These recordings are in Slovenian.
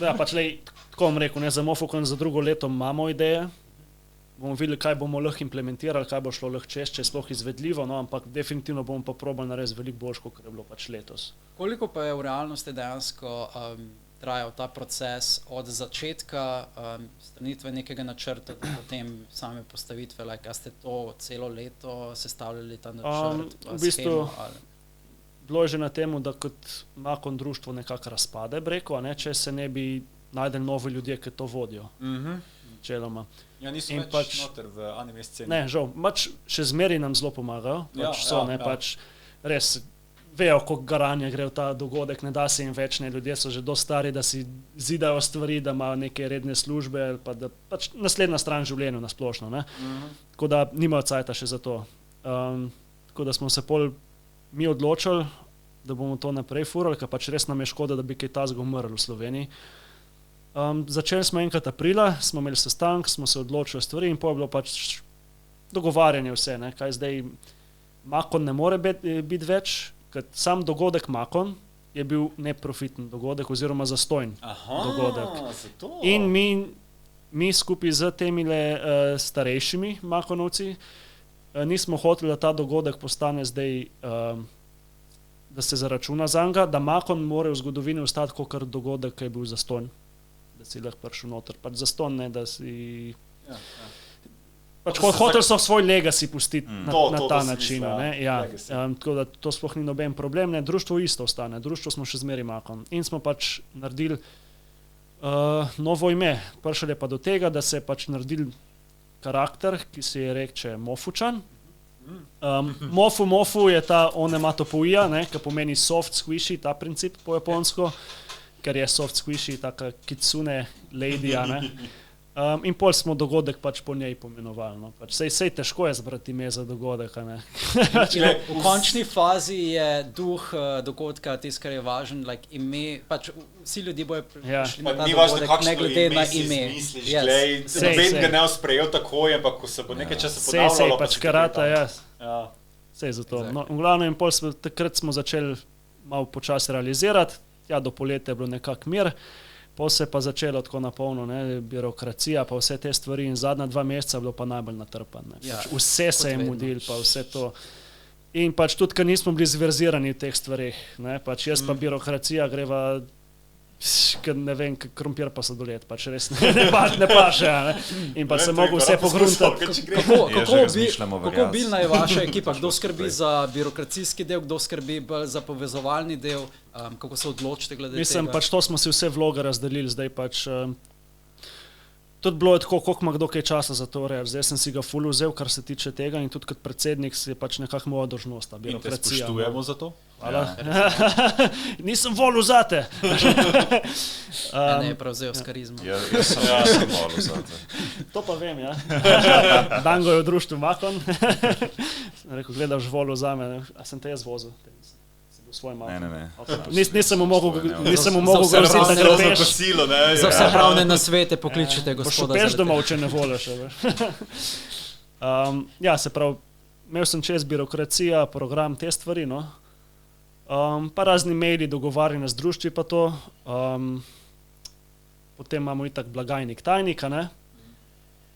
Ja, pač tako bom rekel, ne, za Mofokon za drugo leto imamo ideje. Bomo videli, kaj bomo lahko implementirali, kaj bo šlo lahko čez, če je sploh izvedljivo, no, ampak definitivno bomo pa probali narediti veliko boljš, kot je bilo pač letos. Koliko pa je v realnosti dejansko trajal ta proces od začetka stranitve nekega načrta do potem same postavitve? A ste to celo leto sestavljali ta načrt? V bistvu bilo je že na temu, da kot Makon društvo nekako razpade, breko, ne, če se ne bi najdeli novi ljudje, ki to vodijo. Čeloma. Ja, nisem več noter v anime sceni. Ne, žal. Še zmeri nam zelo pomagajo. Pač res vejo, koliko garanja gre v ta dogodek, ne da se jim več, ne, ljudje so že dosti stari, da si zidajo stvari, da imajo neke redne službe, pa da pač naslednja stran življenju nasplošno, ne. Tako da nimajo cajta še za to. Tako da smo se pol mi odločili, da bomo to naprej furali, ker pač res nam je škoda, da bi kaj tazga umrl v Sloveniji. Začeli smo enkrat aprila, smo imeli sestanek, smo se odločili stvari in potem je bilo pač dogovarjanje vse, ne, kaj zdaj Makon ne more biti več, ker sam dogodek Makon je bil neprofitni dogodek oziroma zastojn dogodek. Zato. In mi skupaj z temile starejšimi Makonovci nismo hoteli, da ta dogodek postane zdaj, da se zaračuna zanj, da Makon mora v zgodovini ostati kakor dogodek, ki je bil zastojn. Da si lahko prišel noter. Pač zastonj, ne, da si... Pač hotel so svoj legacy pustiti na ta način. Tako da to sploh ni noben problem. Ne, društvo isto ostane. Društvo smo še zmeri Makon. In smo pač naredili novo ime. Prišli je pa do tega, da se je pač naredil karakter, ki se je reče Mofučan. Mofu je ta onematopoija, ki pomeni soft squishy, ta princip po japonsko, ker je soft squishy, taka kitsune lady, ne. In pol smo dogodek pač po njej pomenovali, no. Pač sej težko je zbrati ime za dogodek, ne. V končni fazi je duh dogodka tisto, kar je važno, ime, pač vsi ljudje bojo prišli na ta dogodek, ne glede na ime. Noben ga ne sprejel takoj, ampak ko se bo nekaj časa ponavljalo, pač karata, sej zato. No, v glavnem, takrat smo začeli malo počasi realizirati, do poletja je bilo nekak mir, pol se je pa začelo tako napolno, ne, birokracija, pa vse te stvari in zadnja 2 meseca je bilo pa najbolj natrpan. Vse se je mudil, pa vse to. In pač tudi, ker nismo bili zverzirani v teh stvarih, ne, pač jaz pa birokracija greva, ne vem, krompir pa sladoled, pač res ne paše, ne. In pa se mogo vse pogruntati. Kako bilna je vaša ekipa? Kdo skrbi za birokracijski del, kdo skrbi za povezovalni del? Kako se odločite glede tega? Mislim, pač to smo si vse vloge razdelili, zdaj pač tudi bilo je tako, koliko ima kdo kaj časa za to reči. Zdaj sem si ga ful vzel, kar se tiče tega in tudi kot predsednik si je pač nekako moja dolžnost, ta birokracija. In te spoštujemo za to? Hvala. Nisem volil zate. Ne, prav vzel s karizmo. Jaz sem volil zate. To pa vem, Dango je v društvu Makon. Rekel, gledaš volil zame, a sem te jaz vozil? Ne. Nisem mu mogel groziti, da grepeš. Za vse pravne nasvete pokličite gospoda. Šupeš domov, če ne voliš. Se pravi, imel sem čez birokracija, program, te stvari, no. Pa razni maili, dogovarjanje z društvi pa to. Potem imamo itak blagajnik tajnika, ne.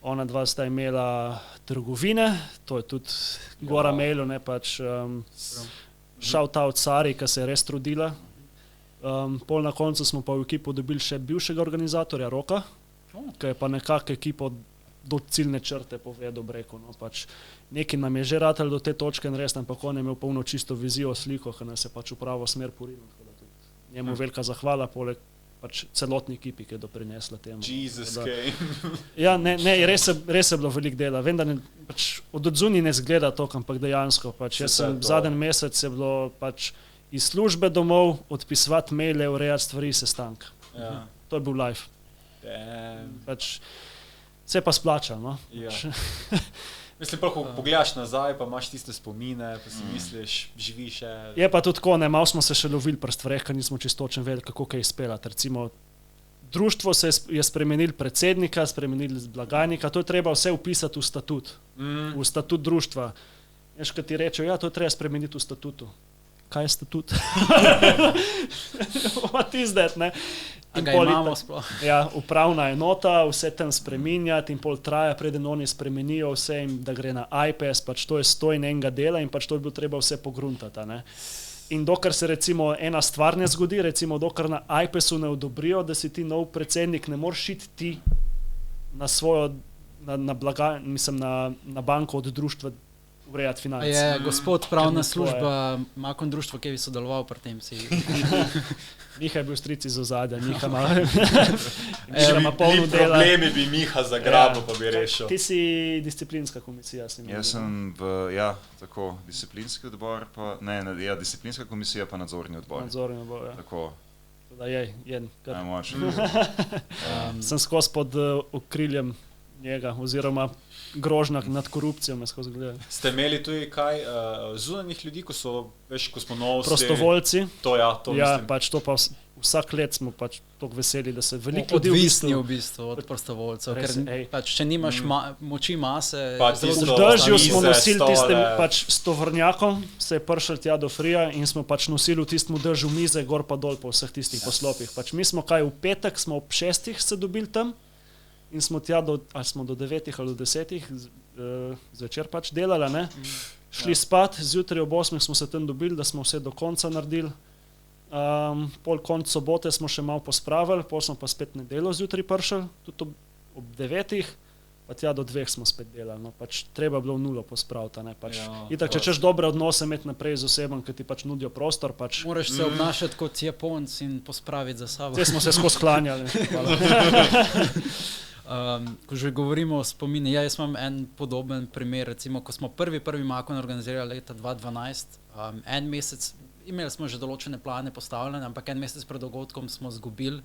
Ona dva sta imela trgovine, to je tudi gora mailu, ne, pač shout out Sari, ki se je res trudila. Pol na koncu smo pa v ekipo dobili še bivšega organizatorja Roka, ki je pa nekako ekipo do ciljne črte povedal, breko, no, pač nekaj nam je že ratalo do te točke in res, ampak on je imel polno čisto vizijo, sliko, ki nas je pač v pravo smer porinil. Njemu velika zahvala, poleg pač celotni ekipi, ki je doprinesla temu. Jesus K. Res je bilo veliko dela. Vem, da pač od odzuni ne zgleda to, ampak dejansko. Pač jaz sem zadnji mesec je bilo pač iz službe domov odpisovati maile, urejati stvari, sestank. To je bil life. Pač se pa splača, no. Mislim, ko pogledaš nazaj, pa imaš tiste spomine, pa si misliš, živiš še... Je pa tudi tako, malo smo se še lovili pri stvareh, ker nismo čisto točno vedeli, kako kaj izpeljati. Recimo, društvo se je spremenil predsednika, spremenil blagajnika, to je treba vse upisati v statut. V statut društva. Veš, kad ti rečejo, to je treba spremeniti v statutu. kaj je statut? What is that, ne? A ga imamo sploh? Ja, upravna enota, vse tam spreminjati in pol traja, preden oni spremenijo vse in da gre na iPS, pač to je 101 dela in pač to bi bilo treba vse pogruntati, ne? In dokler se recimo ena stvar ne zgodi, recimo dokler na iPS-u ne odobrijo, da si ti nov predsednik, ne moreš iti ti na svojo, na banko od društva urejati finance. Je gospod pravna služba, Makon društvo, ki bi sodeloval pri tem si. Miha je bil stric iz ozadja, Miha ima polno dela. Problemi bi Miha zagrabil, pa bi rešil. Ti si disciplinska komisija. Jaz sem tako, disciplinski odbor, disciplinska komisija pa nadzorni odbor. Nadzorni odbor, ja. Tako. Sem skozi pod okriljem njega, oziroma grožnja nad korupcijo me skozi gleda. Ste imeli tudi kaj zunanjih ljudi, ko smo novci? Prostovoljci. To mislim. Pač to pa vsak let smo pač toliko veseli, da se veliko ljudi odvisni v bistvu od prostovoljcev, ker pač, če nimaš moči mase... V Držju smo nosili tistem pač s tovornjakom, se je prišel tja do Frija in smo pač nosili v tistem Držju mize gor pa dol po vseh tistih poslopih. Pač mi smo v petek, smo ob 6 se dobili tam in smo tja do 9 ali do 10 zvečer pač delali, ne? Šli spat, zjutraj ob 8 smo se tam dobili, da smo vse do konca naredili. Pol konc sobote smo še malo pospravili, pol smo pa spet nedeljo zjutraj prišli, tudi ob 9, pa tja do 2 smo spet delali. No, pač treba bilo nulo pospraviti, ne, pač. Itak, če češ dobre odnose imeti naprej z osebom, ki ti pač nudijo prostor, pač... Moraš se obnašati kot Japonc in pospraviti za sabo. Te smo se skozi klanjali. Ko že govorimo o spomini, jaz imam en podoben primer, recimo, ko smo prvi Makon organizirali leta 2012, en mesec, imeli smo že določene plane postavljene, ampak en mesec pred dogodkom smo zgubili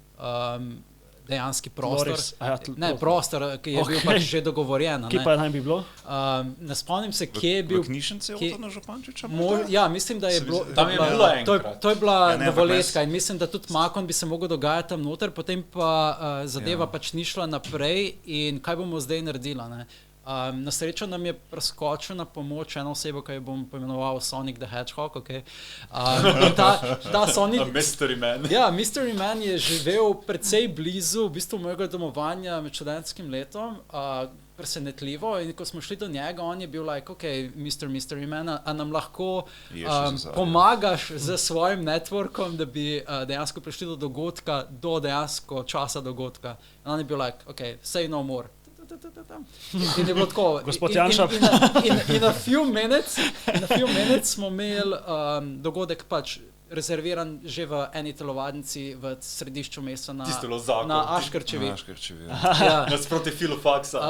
dejanski prostor. Prostor, ki je bil pač že dogovorjen. Kje pa naj bi bilo? Ne spomnim se, kje je bil... V knjižnici Otona Župančiča? Ja, mislim, da je bilo... Tam je bilo enkrat. To je bila novoletka in mislim, da tudi Makon bi se mogel dogajati tam noter, potem pa zadeva pač ni šla naprej in kaj bomo zdaj naredila, ne? Na srečo nam je preskočil na pomoč eno osebo, ki jo bom poimenoval Sonic the Hedgehog, okay? Ta Sonic... Mystery Man. Ja, Mystery Man je živel precej blizu v bistvu mojega domovanja med študentskim letom, presenetljivo, in ko smo šli do njega, on je bil like, ok, Mystery Man, a nam lahko pomagaš z svojim networkom, da bi dejansko prišli do dogodka, do dejansko časa dogodka. In on je bil like, ok, say no more. In je bilo tako. Gospod Janša. In a few minutes smo imeli dogodek pač rezerviran že v eni telovadnici v središču mesta na Aškerčevi. Nasproti Filofaksa.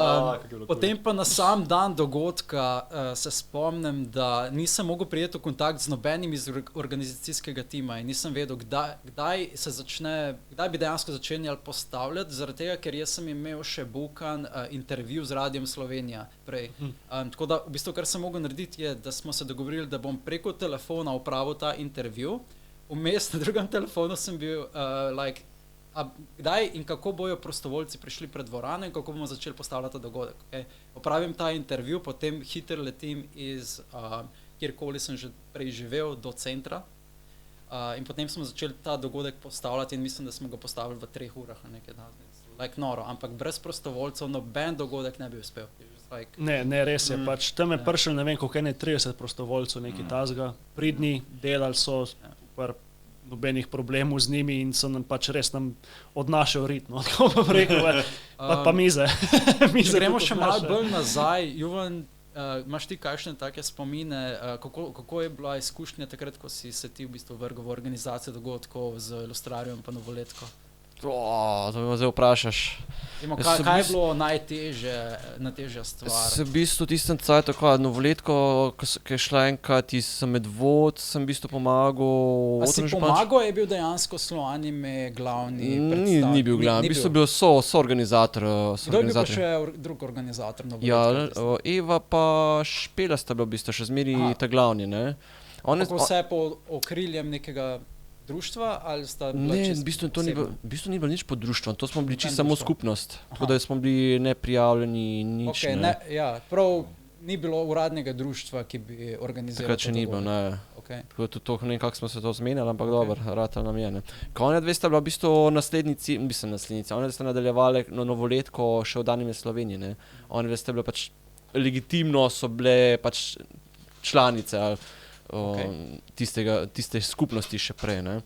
Potem pa na sam dan dogodka se spomnim, da nisem mogel prijeti v kontakt z nobenim iz organizacijskega tima in nisem vedel, kdaj bi dejansko začenjali postavljati, zaradi tega, ker jaz sem imel še bukan intervju z Radijem Slovenija prej. Tako da v bistvu, kar sem mogel narediti, je, da smo se dogovorili, da bom preko telefona opravil ta intervju. Vmes na drugem telefonu sem bil kdaj in kako bojo prostovoljci prišli pred dvorano in kako bomo začeli postavljati dogodek. Okay? Opravim ta intervju, potem hiter letim iz kjerkoli sem že prej živel do centra in potem smo začeli ta dogodek postavljati in mislim, da smo ga postavili v 3 urah na nekaj dan. Noro, ampak brez prostovoljcev noben dogodek ne bi uspel. Ne, res je. Pač tam je prišel, ne vem, koliko 30 prostovoljcev, nekaj tazga, pridni, delali so, nobenih problemov z njimi in so nam pač res odnašali ritmo, tako bom rekel, pa mize. Če gremo še malo bolj nazaj, Juvan, imaš ti kakšne take spomine, kako je bila izkušnja takrat, ko si se ti v bistvu vrgel v organizacijo dogodkov z Ilustrarijem pa Novoletko? To me zdaj vprašaš. Kaj je bilo najtežja stvar? V bistvu tistem cajtu, Novoletko, ki je šla enkrat iz Medvod, sem v bistvu pomagal. A si pomagal, je bil dejansko Sloanime glavni predstavnik? Ni bil glavni, v bistvu bil soorganizator. Kdo je bil pa še drug organizator Ja, Novoletko? Eva pa Špela sta bila v bistvu še zmeri ta glavni, ne? Kako vse po okriljem nekega društva ali sta bila čisto? Ne, v bistvu ni bilo nič pod društvom, to smo bili čisto samo skupnost, tako da smo bili neprijavljeni, nič. Ja, prav ni bilo uradnega društva, ki bi organiziral. Takrat še ni bilo, ne. Okay. Tako tudi to, ne vem, kako smo se to zmenili, ampak dobro, ratal nam je. Ne. Konja dve sta bila v bistvu naslednici, oni sta nadaljevali novoletko še v Anime Sloveniji, ne. Oni dve sta bile pač legitimno, so bile pač članice tiste skupnosti še prej, ne.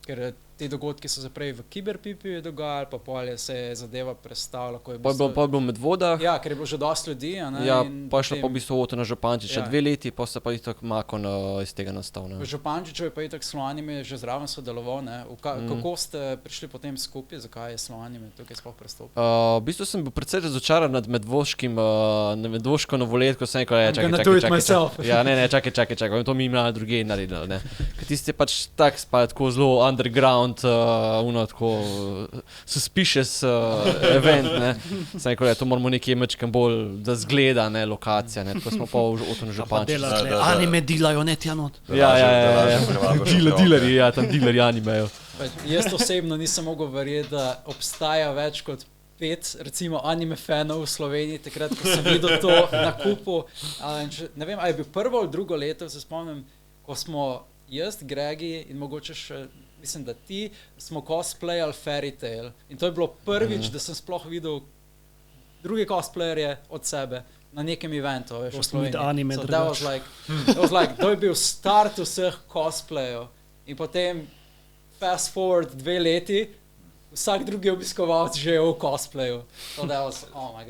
Ker te dogodki so se prej v Kiberpipi dogajali, pa pol se je zadeva prestavila. Pa je bil med vodah. Ja, ker je bilo že dosti ljudi. Ja, pa je šlo pa v bistvu Oto na Župančiča 2 leti, pa se pa itak Makon iz tega nastal. Ne. V Župančiču je pa itak Sloanime že zraven sodeloval. Kako ste prišli potem skupaj, zakaj je Sloanime tukaj sploh prestopil? V bistvu sem bil predvsej razočaran nad medvoško novoletko, sem rekel, ja, ne, čakaj, to mi imamo druge naredili, ne. Ker tisti je pač tako zelo underground, tako suspicious event, ne. Sem rekel, to moramo nekje mečkam bolj, da zgleda, ne, lokacija, ne, tako smo pa v Oto na Župančiču. Anime dilajo, ne tja not. Ja, dealerji, ja, tam dealerji animejo. Jaz osebno nisem mogel verjeti, da obstaja več kot 5, recimo, anime fanov v Sloveniji, takrat, ko sem videl to na kupu. Ne vem, ali je bil prvo ali drugo leto, se spomnim, ko smo jaz, Gregi in mogoče še, mislim, da ti, smo cosplayali Fairy Tail. In to je bilo prvič, da sem sploh videl druge cosplayerje od sebe na nekem eventu, veš, v Sloveniji. So that was like, to je bil start vseh cosplayov. In potem fast forward 2 leti, vsak drugi obiskovalc že je v cosplayu. So that was, oh my God.